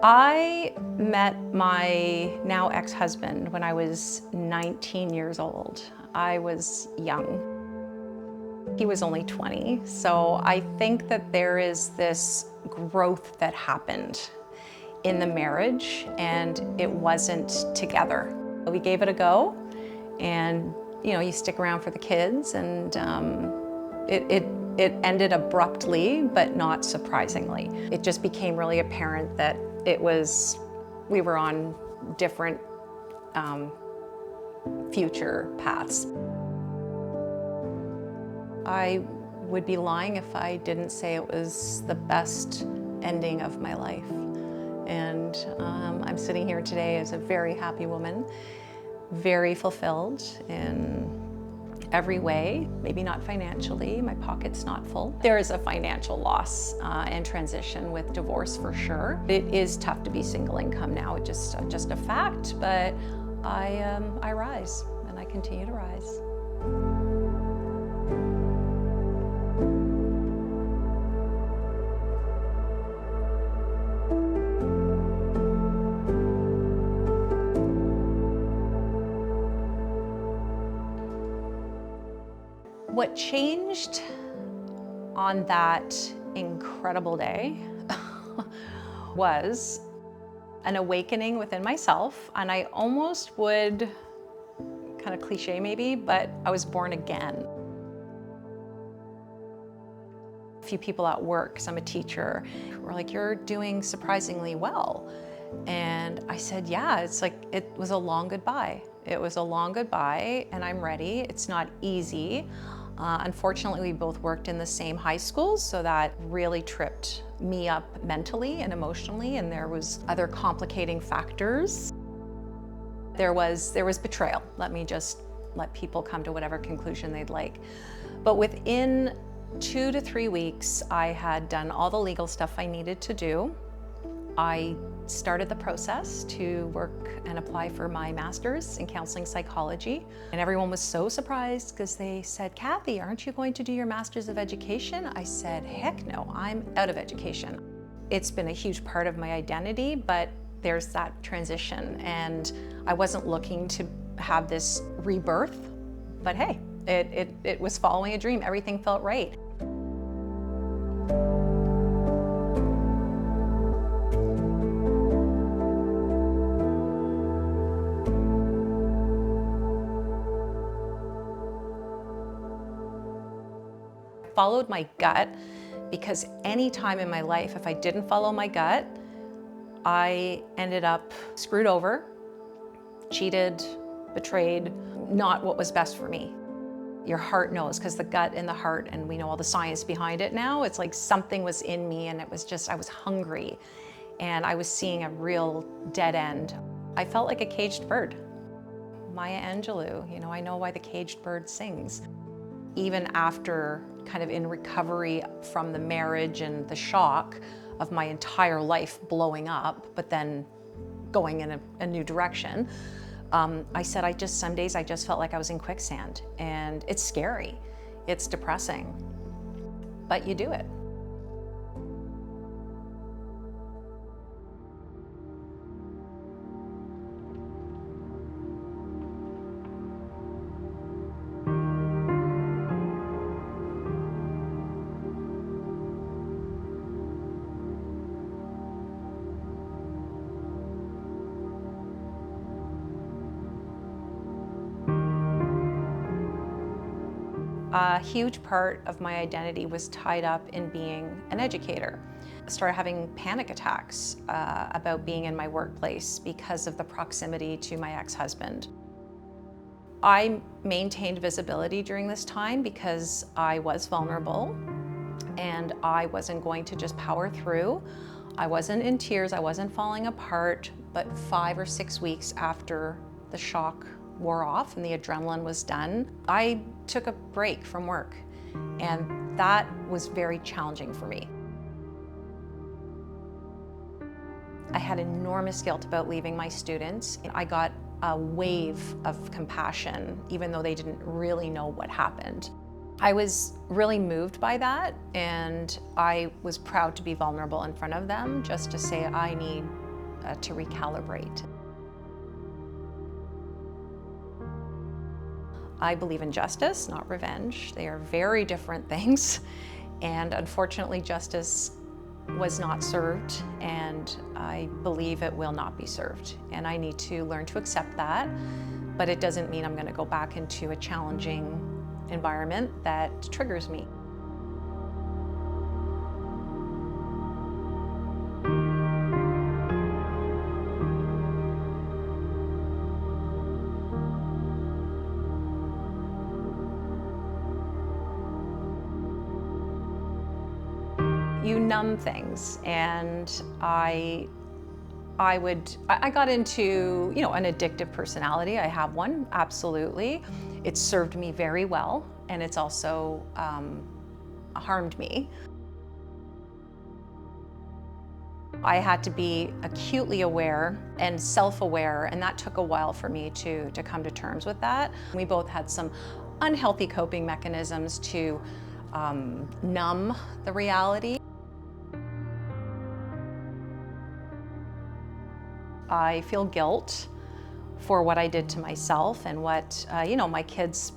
I met my now ex-husband when I was 19 years old. I was young. He was only 20, so I think that there is this growth that happened in the marriage, and it wasn't together. We gave it a go, and you stick around for the kids, and it ended abruptly, but not surprisingly. It just became really apparent that we were on different future paths. I would be lying if I didn't say it was the best ending of my life. And I'm sitting here today as a very happy woman, very fulfilled in every way, maybe not financially, my pocket's not full. There is a financial loss and transition with divorce for sure. It is tough to be single income now, it's just a fact, but I rise and I continue to rise. What changed on that incredible day was an awakening within myself, and I almost would, kind of cliche maybe, but I was born again. A few people at work, because I'm a teacher, were like, "You're doing surprisingly well." And I said, yeah, it's like, it was a long goodbye. It was a long goodbye, and I'm ready. It's not easy. Unfortunately, we both worked in the same high school, so that really tripped me up mentally and emotionally, and there was other complicating factors. There was betrayal. Let me just let people come to whatever conclusion they'd like. But within 2 to 3 weeks, I had done all the legal stuff I needed to do. I started the process to work and apply for my master's in counseling psychology. And everyone was so surprised because they said, "Kathy, aren't you going to do your master's of education?" I said, "Heck no, I'm out of education." It's been a huge part of my identity, but there's that transition, and I wasn't looking to have this rebirth, but hey, it was following a dream. Everything felt right. Followed my gut, because any time in my life, if I didn't follow my gut, I ended up screwed over, cheated, betrayed, not what was best for me. Your heart knows, because the gut and the heart, and we know all the science behind it now, it's like something was in me, and it was just, I was hungry, and I was seeing a real dead end. I felt like a caged bird. Maya Angelou, I know why the caged bird sings. Even after kind of in recovery from the marriage and the shock of my entire life blowing up, but then going in a new direction, I said, some days I just felt like I was in quicksand, and it's scary, it's depressing, but you do it. A huge part of my identity was tied up in being an educator. I started having panic attacks about being in my workplace because of the proximity to my ex-husband. I maintained visibility during this time because I was vulnerable, and I wasn't going to just power through. I wasn't in tears, I wasn't falling apart, but 5 or 6 weeks after the shock wore off and the adrenaline was done, I took a break from work, and that was very challenging for me. I had enormous guilt about leaving my students. I got a wave of compassion, even though they didn't really know what happened. I was really moved by that, and I was proud to be vulnerable in front of them, just to say, I need to recalibrate. I believe in justice, not revenge. They are very different things. And unfortunately, justice was not served, and I believe it will not be served. And I need to learn to accept that, but it doesn't mean I'm going to go back into a challenging environment that triggers me. You numb things, and I got into, an addictive personality. I have one, absolutely. It's served me very well, and it's also harmed me. I had to be acutely aware and self-aware, and that took a while for me to come to terms with that. We both had some unhealthy coping mechanisms to numb the reality. I feel guilt for what I did to myself and what, my kids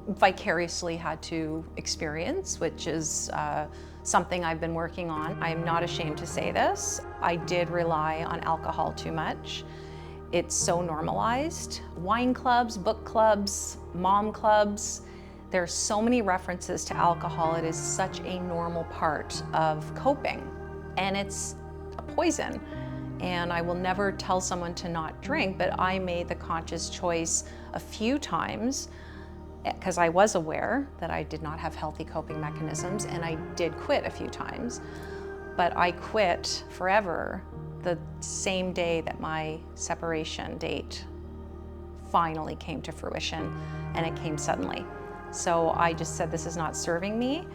vicariously had to experience, which is something I've been working on. I'm not ashamed to say this. I did rely on alcohol too much. It's so normalized. Wine clubs, book clubs, mom clubs. There's so many references to alcohol. It is such a normal part of coping, and it's a poison. And I will never tell someone to not drink, but I made the conscious choice a few times because I was aware that I did not have healthy coping mechanisms, and I did quit a few times. But I quit forever the same day that my separation date finally came to fruition, and it came suddenly. So I just said, this is not serving me,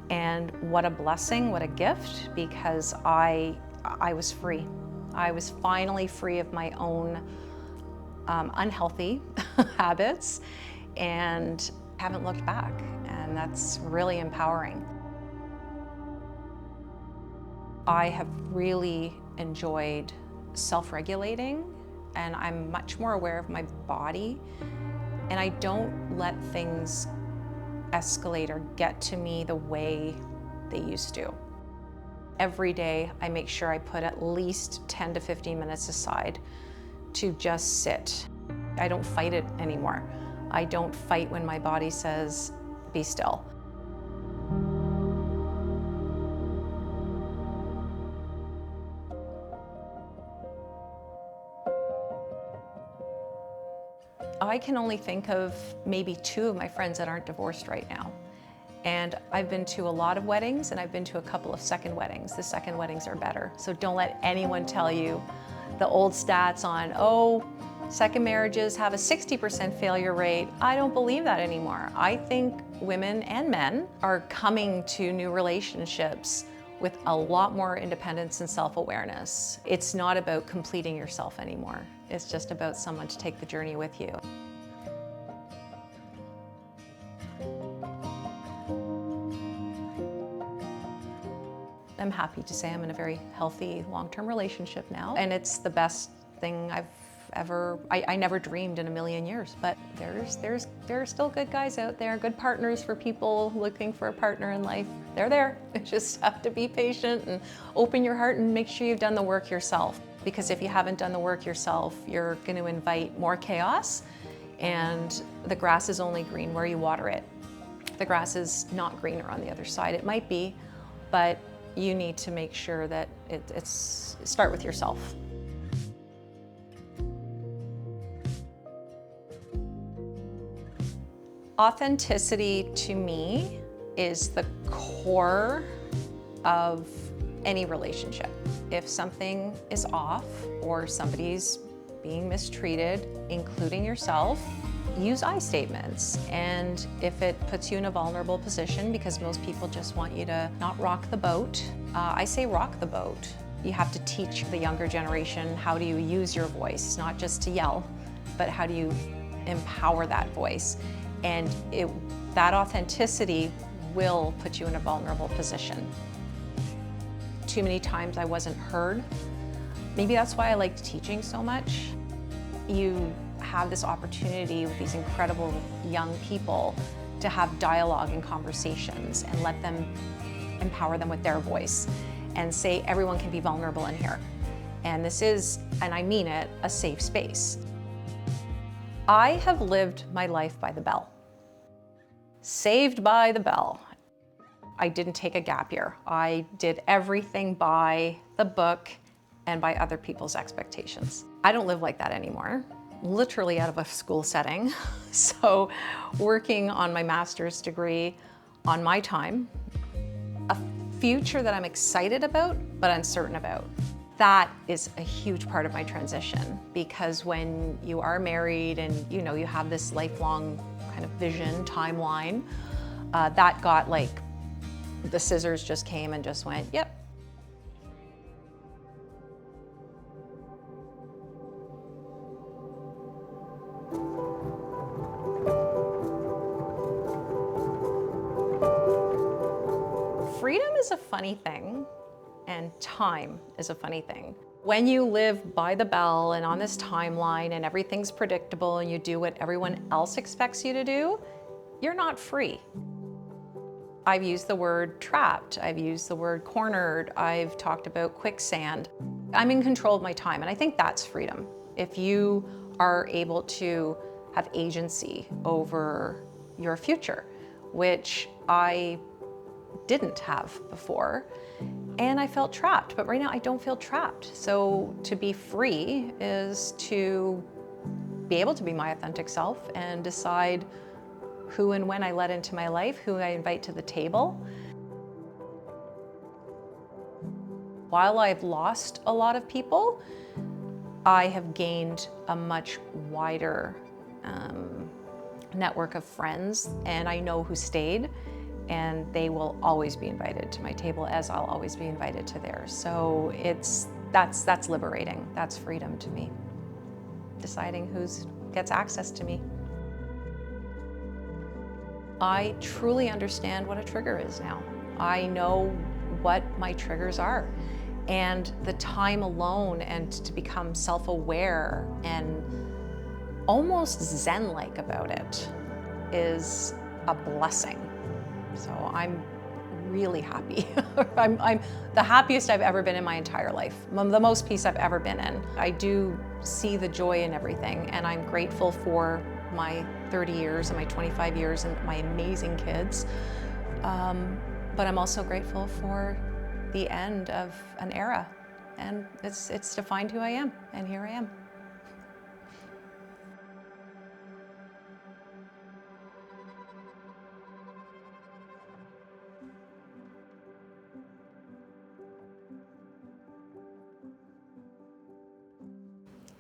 and what a blessing, what a gift, because I was free. I was finally free of my own unhealthy habits and haven't looked back, and that's really empowering. I have really enjoyed self-regulating, and I'm much more aware of my body, and I don't let things escalate or get to me the way they used to. Every day, I make sure I put at least 10 to 15 minutes aside to just sit. I don't fight it anymore. I don't fight when my body says, be still. I can only think of maybe 2 of my friends that aren't divorced right now. And I've been to a lot of weddings, and I've been to a couple of second weddings. The second weddings are better. So don't let anyone tell you the old stats on, second marriages have a 60% failure rate. I don't believe that anymore. I think women and men are coming to new relationships with a lot more independence and self-awareness. It's not about completing yourself anymore. It's just about someone to take the journey with you. I'm happy to say I'm in a very healthy long-term relationship now, and it's the best thing I've ever, I never dreamed in a million years, but there are still good guys out there, good partners for people looking for a partner in life. They're there. You just have to be patient and open your heart and make sure you've done the work yourself. Because if you haven't done the work yourself, you're going to invite more chaos, and the grass is only green where you water it. The grass is not greener on the other side. It might be, but you need to make sure that start with yourself. Authenticity to me is the core of any relationship. If something is off or somebody's being mistreated, including yourself, use I statements. And if it puts you in a vulnerable position, because most people just want you to not rock the boat, I say rock the boat. You have to teach the younger generation how do you use your voice, not just to yell, but how do you empower that voice. And that authenticity will put you in a vulnerable position. Too many times I wasn't heard. Maybe that's why I liked teaching so much. You have this opportunity with these incredible young people to have dialogue and conversations and let them empower them with their voice and say everyone can be vulnerable in here. And this is, and I mean it, a safe space. I have lived my life by the bell. Saved by the bell. I didn't take a gap year. I did everything by the book and by other people's expectations. I don't live like that anymore. Literally out of a school setting. So working on my master's degree on my time, a future that I'm excited about, but uncertain about. That is a huge part of my transition, because when you are married and you have this lifelong kind of vision, timeline, that got like, the scissors just came and just went, yep. Freedom is a funny thing, and time is a funny thing. When you live by the bell and on this timeline and everything's predictable and you do what everyone else expects you to do, you're not free. I've used the word trapped, I've used the word cornered, I've talked about quicksand. I'm in control of my time, and I think that's freedom. If you are able to have agency over your future, which I didn't have before, and I felt trapped, but right now I don't feel trapped. So to be free is to be able to be my authentic self and decide who and when I let into my life, who I invite to the table. While I've lost a lot of people, I have gained a much wider network of friends, and I know who stayed, and they will always be invited to my table, as I'll always be invited to theirs. So that's liberating. That's freedom to me. Deciding who gets access to me. I truly understand what a trigger is now. I know what my triggers are. And the time alone and to become self-aware and almost Zen-like about it is a blessing. So I'm really happy. I'm the happiest I've ever been in my entire life. The most peace I've ever been in. I do see the joy in everything, and I'm grateful for my 30 years and my 25 years and my amazing kids. But I'm also grateful for the end of an era, and it's defined who I am, and here I am.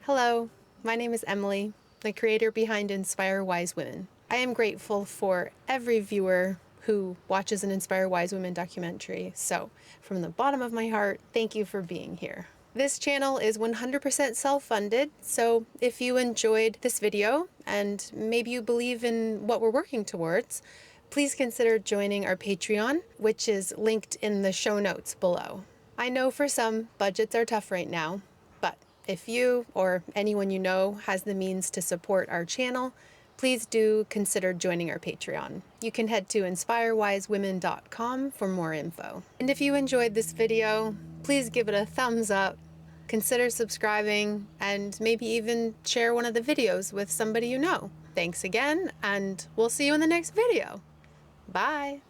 Hello, my name is Emily, the creator behind Inspire Wise Women. I am grateful for every viewer who watches an Inspire Wise Women documentary, so from the bottom of my heart, thank you for being here. This channel is 100% self-funded, so if you enjoyed this video and maybe you believe in what we're working towards, please consider joining our Patreon, which is linked in the show notes below. I know for some, budgets are tough right now, but if you or anyone you know has the means to support our channel, please do consider joining our Patreon. You can head to inspirewisewomen.com for more info. And if you enjoyed this video, please give it a thumbs up, consider subscribing, and maybe even share one of the videos with somebody you know. Thanks again, and we'll see you in the next video. Bye.